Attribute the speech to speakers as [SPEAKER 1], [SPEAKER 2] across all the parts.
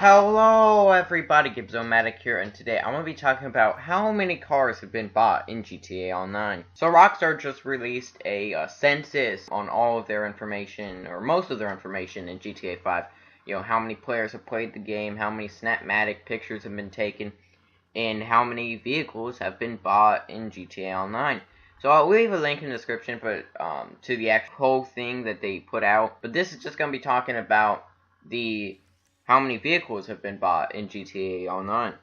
[SPEAKER 1] Hello everybody, Gibzomatic here, and today I'm going to be talking about how many cars have been bought in GTA Online. So Rockstar just released a census on all of their information, or most of their information in GTA 5. You know, how many players have played the game, how many Snapmatic pictures have been taken, and how many vehicles have been bought in GTA Online. So I'll leave a link in the description to the actual whole thing that they put out. But this is just going to be talking about how many vehicles have been bought in GTA Online.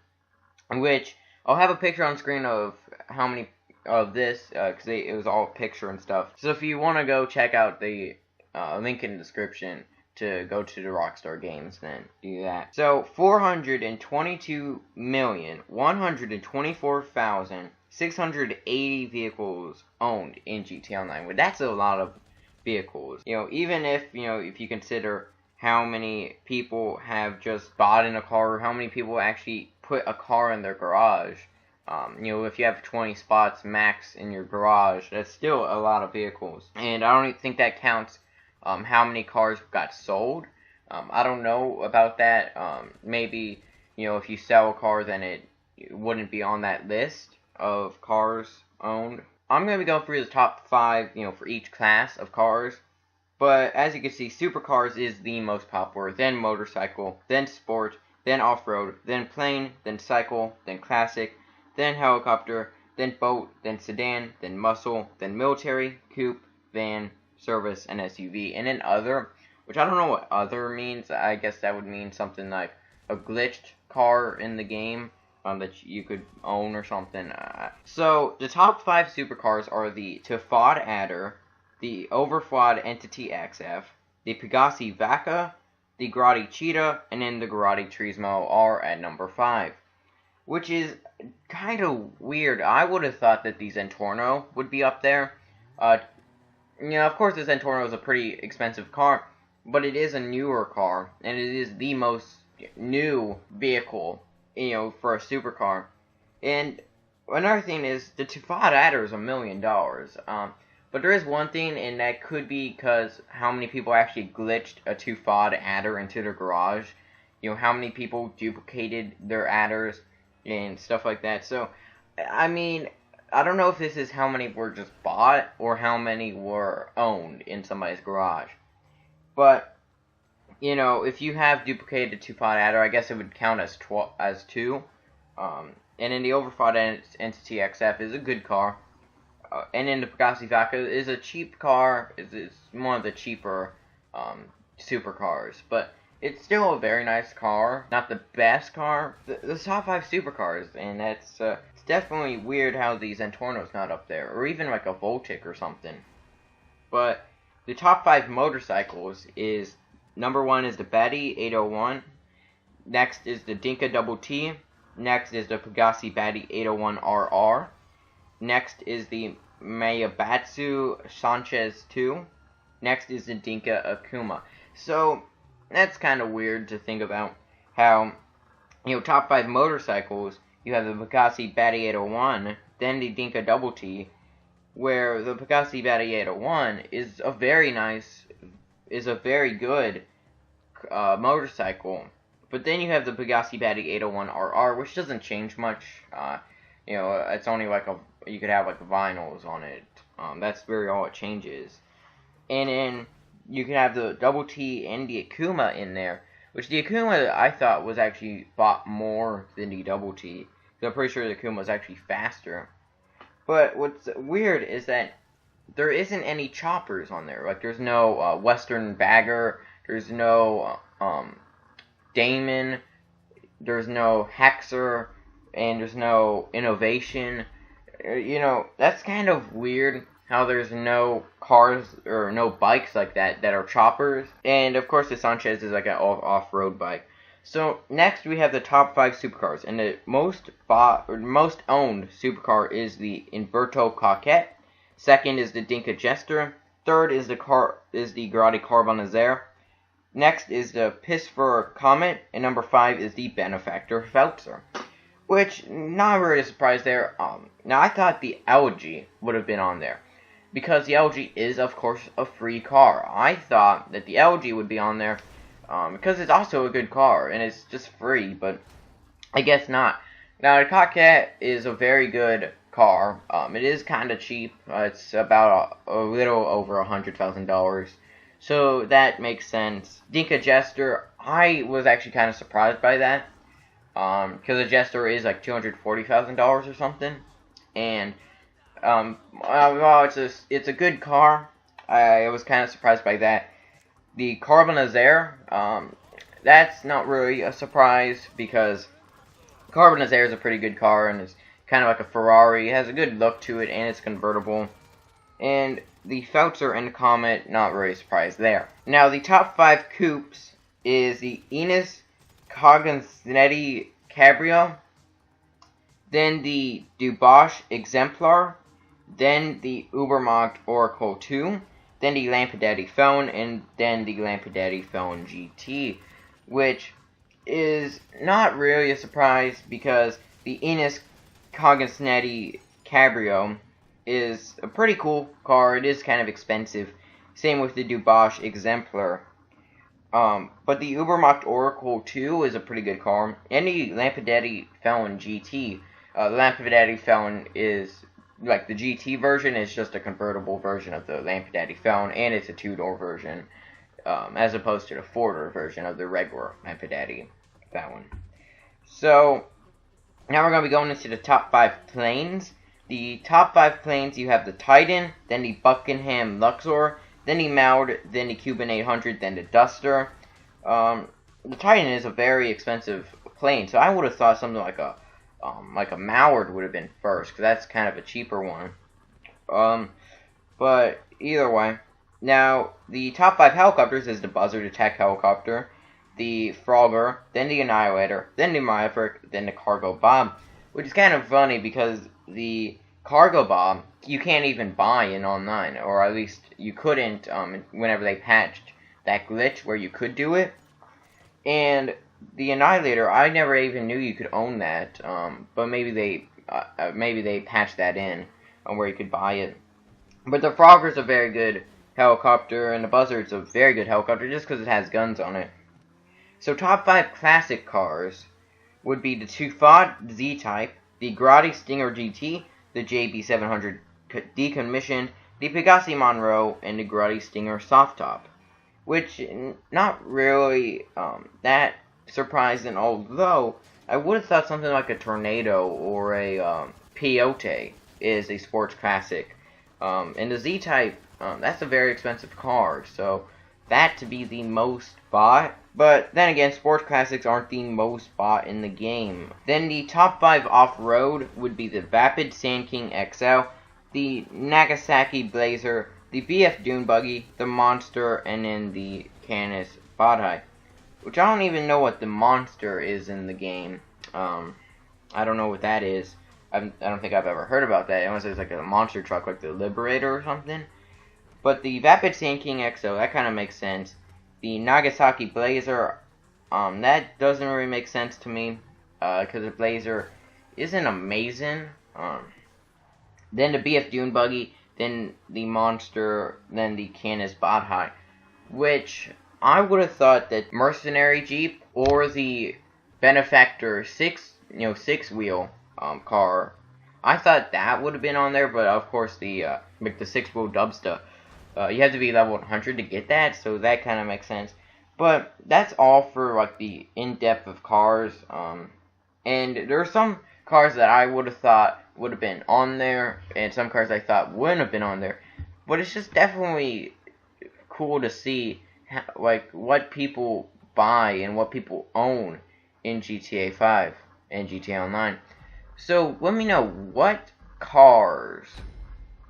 [SPEAKER 1] In which I'll have a picture on screen of how many of this, because it was all picture and stuff. So if you want to go check out the link in the description to go to the Rockstar games, then do that. So 422,124,680 vehicles owned in GTA Online. Well, that's a lot of vehicles. You know, even if you consider how many people have just bought in a car, or how many people actually put a car in their garage. If you have 20 spots max in your garage, that's still a lot of vehicles. And I don't even think that counts how many cars got sold. I don't know about that. Maybe, if you sell a car, then it wouldn't be on that list of cars owned. I'm going to be going through the top 5, for each class of cars. But as you can see, supercars is the most popular, then motorcycle, then sport, then off-road, then plane, then cycle, then classic, then helicopter, then boat, then sedan, then muscle, then military, coupe, van, service, and SUV, and then other, which I don't know what other means. I guess that would mean something like a glitched car in the game that you could own or something. So the top 5 supercars are the Tifad Adder, the Overflawed Entity XF, the Pegasi Vaca, the Grotti Cheetah, and then the Grotti Turismo are at number 5. Which is kind of weird. I would have thought that the Zentorno would be up there. Of course the Zentorno is a pretty expensive car, but it is a newer car, and it is the most new vehicle, for a supercar. And another thing is, the Tifad Adder is $1 million. But there is one thing, and that could be because how many people actually glitched a Tifad Adder into their garage. How many people duplicated their adders and stuff like that. So, I mean, I don't know if this is how many were just bought or how many were owned in somebody's garage. But, if you have duplicated a Tifad Adder, I guess it would count as 2. And then the Overflawed Entity XF is a good car. And then the Pegasi Vaca is a cheap car. It's one of the cheaper supercars, but it's still a very nice car. Not the best car. The top 5 supercars, and it's definitely weird how the Zentorno's not up there, or even like a Voltic or something. But the top 5 motorcycles is number 1 is the Batty 801. Next is the Dinka Double T. Next is the Pegasi Batty 801 RR. Next is the Mayabatsu Sanchez 2. Next is the Dinka Akuma. So, that's kind of weird to think about how, top 5 motorcycles, you have the Pegasi Batty 801, then the Dinka Double T, where the Pegasi Batty 801 is a very good motorcycle. But then you have the Pegasi Batty 801 RR, which doesn't change much. It's only like you could have like vinyls on it. That's really all it changes. And then you can have the Double T and the Akuma in there, which the Akuma I thought was actually bought more than the Double T. So I'm pretty sure the Akuma was actually faster. But what's weird is that there isn't any choppers on there. Like there's no Western Bagger, there's no Damon, there's no Hexer, and there's no Innovation. That's kind of weird how there's no cars or no bikes like that are choppers. And of course the Sanchez is like an off-road bike. So next we have the top 5 supercars, and the most owned supercar is the Inverto Coquette. Second is the Dinka Jester. Third is the Grotti Carbonazzer. Next is the Pisfer Comet, and number 5 is the Benefactor Feltzer. Which, not really a surprise there. Now, I thought the LG would have been on there, because the LG is, of course, a free car. I thought that the LG would be on there because it's also a good car, and it's just free, but I guess not. Now, the Cockcat is a very good car. It is kind of cheap. It's about a little over $100,000. So that makes sense. Dinka Jester, I was actually kind of surprised by that. Because the Jester is like $240,000 or something. And, well, it's a good car. I was kind of surprised by that. The Carbonazare, that's not really a surprise because Carbonazare is a pretty good car and it's kind of like a Ferrari. It has a good look to it and it's convertible. And the Feltzer and Comet, not really surprised there. Now, the top 5 coupes is the Enos Cognoscetti Cabrio, then the Dubois Exemplar, then the Ubermacht Oracle 2, then the Lampadaddy Phone, and then the Lampadaddy Phone GT, which is not really a surprise because the Enos Cognoscetti Cabrio is a pretty cool car. It is kind of expensive. Same with the Dubois Exemplar. But the Ubermacht Oracle 2 is a pretty good car. And the Lampadaddy Phone GT. The Lampadaddy Phone is, like, the GT version is just a convertible version of the Lampadaddy Phone, and it's a 2-door version, as opposed to the 4-door version of the regular Lampadaddy Phone. So, now we're going to be going into the top 5 planes. The top 5 planes, you have the Titan, then the Buckingham Luxor, then the Maud, then the Cuban 800, then the Duster. The Titan is a very expensive plane, so I would have thought something like a Mallard would have been first, because that's kind of a cheaper one. But either way. Now, the top 5 helicopters is the Buzzard Attack Helicopter, the Frogger, then the Annihilator, then the Maverick, then the Cargo Bomb, which is kind of funny because the Cargo Bomb you can't even buy in online, or at least you couldn't whenever they patched that glitch where you could do it. And the Annihilator, I never even knew you could own that, but maybe they patched that in where you could buy it. But the Frogger's a very good helicopter, and the Buzzard's a very good helicopter just because it has guns on it. So top 5 classic cars would be the Tufat Z-Type, the Grotti Stinger GT, the JB700 Decommissioned, the Pegassi Monroe, and the Grotti Stinger Soft Top. Which, not really that surprising, although I would have thought something like a Tornado or a Peyote is a sports classic. And the Z-Type, that's a very expensive car, so that to be the most bought. But then again, sports classics aren't the most bought in the game. Then the top 5 off-road would be the Vapid Sand King XL, the Nagasaki Blazer, the BF Dune Buggy, the Monster, and then the Canis Badhai. Which I don't even know what the Monster is in the game. I don't know what that is. I don't think I've ever heard about that, unless it's like a monster truck like the Liberator or something. But the Vapid Sand King XO, that kind of makes sense. The Nagasaki Blazer, that doesn't really make sense to me, because the Blazer isn't amazing. Then the BF Dune Buggy, then the Monster, then the Canis Badhai, which I would have thought that Mercenary Jeep or the Benefactor 6-wheel car, I thought that would have been on there, but of course the 6-wheel Dubsta, you have to be level 100 to get that, so that kind of makes sense. But that's all for like the in-depth of cars, and there are some cars that I would have thought would have been on there, and some cars I thought wouldn't have been on there. But it's just definitely cool to see like what people buy and what people own in GTA 5 and GTA Online. So let me know, what cars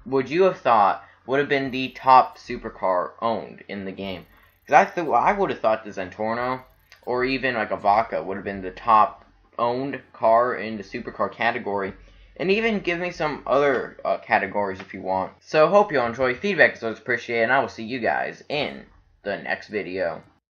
[SPEAKER 1] would you have thought would have been the top supercar owned in the game? Because I would have thought the Zentorno or even like a Vaca would have been the top owned car in the supercar category. And even give me some other categories if you want. So hope you all enjoy. Feedback is always appreciated, and I will see you guys in the next video.